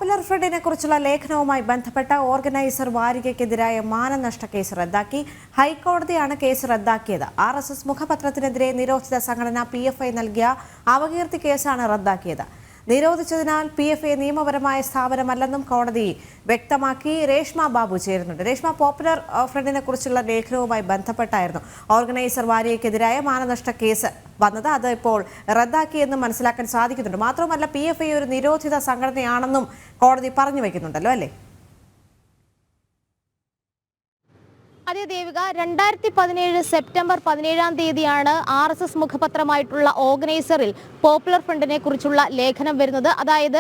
Popular ഫ്രണ്ടിനെ കുറിച്ചുള്ള ലേഖനവുമായി ബന്ധപ്പെട്ട ഓർഗനൈസർ വാരികയ്ക്കെതിരായ മാനനഷ്ട കേസ് റദ്ദാക്കി. ഹൈക്കോടതിയാണ് കേസ് റദ്ദാക്കിയത്. RSS മുഖപത്രത്തിനെതിരെ നിരോധിത സംഘടന PFI നൽകിയ അപകീർത്തി കേസാണ് റദ്ദാക്കിയത്. നിരോധിച്ചതിനാൽ PFI നിയമപരമായ സ്ഥാപനമല്ലെന്നും കോടതി വ്യക്തമാക്കി. രേഷ്മ ബാബു ചേരുന്നുണ്ട്. രേഷ്മ, പോപ്പുലർ ഫ്രണ്ടിനെ കുറിച്ചുള്ള ലേഖനവുമായി ബന്ധപ്പെട്ടായിരുന്നു ഓർഗനൈസർ വാരികയ്ക്കെതിരായ മാനനഷ്ട കേസ് വന്നത്. അത് ഇപ്പോൾ റദ്ദാക്കിയെന്ന് മനസ്സിലാക്കാൻ സാധിക്കുന്നുണ്ട്. മാത്രമല്ല, PFI ഒരു നിരോധിത സംഘടനയാണെന്നും കോടതി പറഞ്ഞു വയ്ക്കുന്നുണ്ടല്ലോ, അല്ലേ? അതെ ദേവിക, 2017 സെപ്റ്റംബർ 17-ാം തീയതിയാണ് RSS മുഖപത്രമായിട്ടുള്ള ഓർഗനൈസറിൽ പോപ്പുലർ ഫ്രണ്ടിനെ കുറിച്ചുള്ള ലേഖനം വരുന്നത്. അതായത്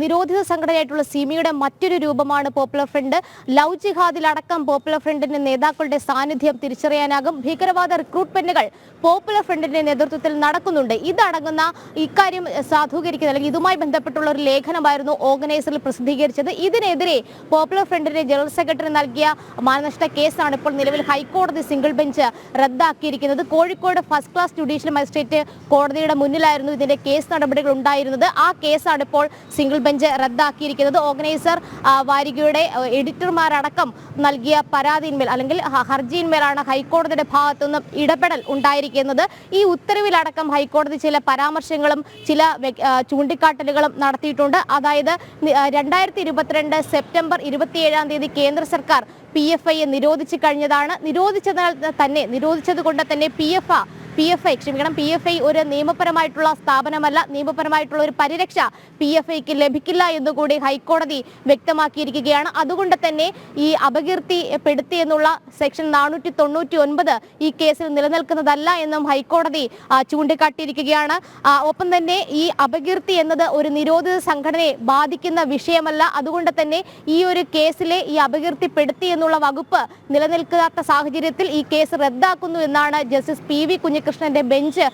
നിരോധിത സംഘടനയായിട്ടുള്ള സിമിയുടെ മറ്റൊരു രൂപമാണ് പോപ്പുലർ ഫ്രണ്ട്. ലവ് ജിഹാദിലടക്കം പോപ്പുലർ ഫ്രണ്ടിന്റെ നേതാക്കളുടെ സാന്നിധ്യം തിരിച്ചറിയാനാകും. ഭീകരവാദ റിക്രൂട്ട്മെന്റുകൾ പോപ്പുലർ ഫ്രണ്ടിന്റെ നേതൃത്വത്തിൽ നടക്കുന്നുണ്ട്. ഇതടങ്ങുന്ന ഇക്കാര്യം സാധൂകരിക്കുന്ന അല്ലെങ്കിൽ ഇതുമായി ബന്ധപ്പെട്ടുള്ള ഒരു ലേഖനമായിരുന്നു ഓർഗനൈസറിൽ പ്രസിദ്ധീകരിച്ചത്. ഇതിനെതിരെ പോപ്പുലർ ഫ്രണ്ടിന്റെ ജനറൽ സെക്രട്ടറി നൽകിയ മാനനഷ്ട കേസാണ് ഇപ്പോൾ നിലവിൽ ഹൈക്കോടതി സിംഗിൾ ബെഞ്ച് റദ്ദാക്കിയിരിക്കുന്നത്. Kozhikode first class judicial magistrate കോടതിയുടെ മുന്നിലായിരുന്നു ഇതിന്റെ കേസ് നടപടികൾ ഉണ്ടായിരുന്നത്. ആ കേസാണ് ഇപ്പോൾ സിംഗിൾ ബെഞ്ച് റദ്ദാക്കിയിരിക്കുന്നത്. ഓർഗനൈസർ വാരികയുടെ എഡിറ്റർമാരടക്കം നൽകിയ പരാതിയിന്മേൽ അല്ലെങ്കിൽ ഹർജിയിന്മേലാണ് ഹൈക്കോടതിയുടെ ഭാഗത്തുനിന്നും ഇടപെടൽ ഉണ്ടായിരിക്കുന്നത്. ഈ ഉത്തരവിലടക്കം ഹൈക്കോടതി ചില പരാമർശങ്ങളും ചില ചൂണ്ടിക്കാട്ടലുകളും നടത്തിയിട്ടുണ്ട്. അതായത് 2022 സെപ്റ്റംബർ 27-ാം തീയതി കേന്ദ്ര സർക്കാർ PFI നിരോധിച്ചു കഴിഞ്ഞതാണ്. നിരോധിച്ചത് കൊണ്ട് തന്നെ PFI ഒരു നിയമപരമായിട്ടുള്ള സ്ഥാപനമല്ല. നിയമപരമായിട്ടുള്ള ഒരു പരിരക്ഷ PFIക്ക് ലഭിക്കില്ല എന്നുകൂടി ഹൈക്കോടതി വ്യക്തമാക്കിയിരിക്കുകയാണ്. അതുകൊണ്ട് തന്നെ ഈ അപകീർത്തിപ്പെടുത്തി എന്നുള്ള സെക്ഷൻ 499 ഈ കേസിൽ നിലനിൽക്കുന്നതല്ല എന്നും ഹൈക്കോടതി ചൂണ്ടിക്കാട്ടിയിരിക്കുകയാണ്. ഒപ്പം തന്നെ ഈ അപകീർത്തി എന്നത് ഒരു നിരോധിത സംഘടനയെ ബാധിക്കുന്ന വിഷയമല്ല. അതുകൊണ്ട് തന്നെ ഈ ഒരു കേസിലെ ഈ അപകീർത്തിപ്പെടുത്തി എന്നുള്ള വകുപ്പ് നിലനിൽക്കാത്ത സാഹചര്യത്തിൽ ഈ കേസ് റദ്ദാക്കുന്നു എന്നാണ് ജസ്റ്റിസ് PV കുഞ്ഞികൃഷ്ണന്റെ ബെഞ്ച്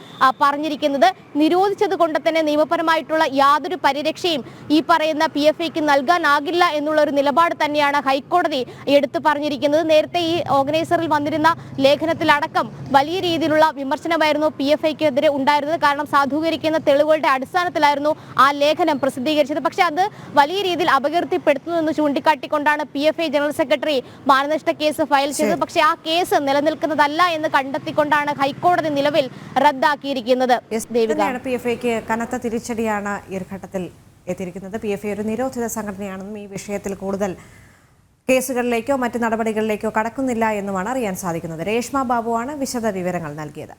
പറഞ്ഞിരിക്കുന്നത്. നിരോധിച്ചത് കൊണ്ട് തന്നെ നിയമപരമായിട്ടുള്ള യാതൊരു പരിരക്ഷയും ഈ പറയുന്ന PFIക്ക് നൽകാനാകില്ല എന്നുള്ള ഒരു നിലപാട് തന്നെയാണ് ഹൈക്കോടതി എടുത്തു പറഞ്ഞിരിക്കുന്നത്. നേരത്തെ ഈ ഓർഗനൈസറിൽ വന്നിരുന്ന ലേഖനത്തിലടക്കം വലിയ രീതിയിലുള്ള വിമർശനമായിരുന്നു PFIക്കെതിരെ ഉണ്ടായിരുന്നത്. കാരണം സാധൂകരിക്കുന്ന തെളിവുകളുടെ അടിസ്ഥാനത്തിലായിരുന്നു ആ ലേഖനം പ്രസിദ്ധീകരിച്ചത്. പക്ഷെ അത് വലിയ രീതിയിൽ അപകീർത്തിപ്പെടുത്തുന്നു എന്ന് ചൂണ്ടിക്കാട്ടിക്കൊണ്ടാണ് PFI ജനറൽ സെക്രട്ടറി മാനനഷ്ട കേസ് ഫയൽ ചെയ്തത്. പക്ഷെ ആ കേസ് നിലനിൽക്കുന്നതല്ല എന്ന് കണ്ടെത്തിക്കൊണ്ടാണ് ഹൈക്കോടതി നിലവിൽ റദ്ദാക്കിയിരിക്കുന്നത്. PFIക്ക് കനത്ത തിരിച്ചടിയാണ് ഈ ഒരു ഘട്ടത്തിൽ എത്തിയിരിക്കുന്നത്. PFI ഒരു നിരോധിത സംഘടനയാണെന്നും ഈ വിഷയത്തിൽ കൂടുതൽ കേസുകളിലേക്കോ മറ്റ് നടപടികളിലേക്കോ കടക്കുന്നില്ല എന്നുമാണ് അറിയാൻ സാധിക്കുന്നത്. രേഷ്മ ബാബുവാണ് വിശദ വിവരങ്ങൾ നൽകിയത്.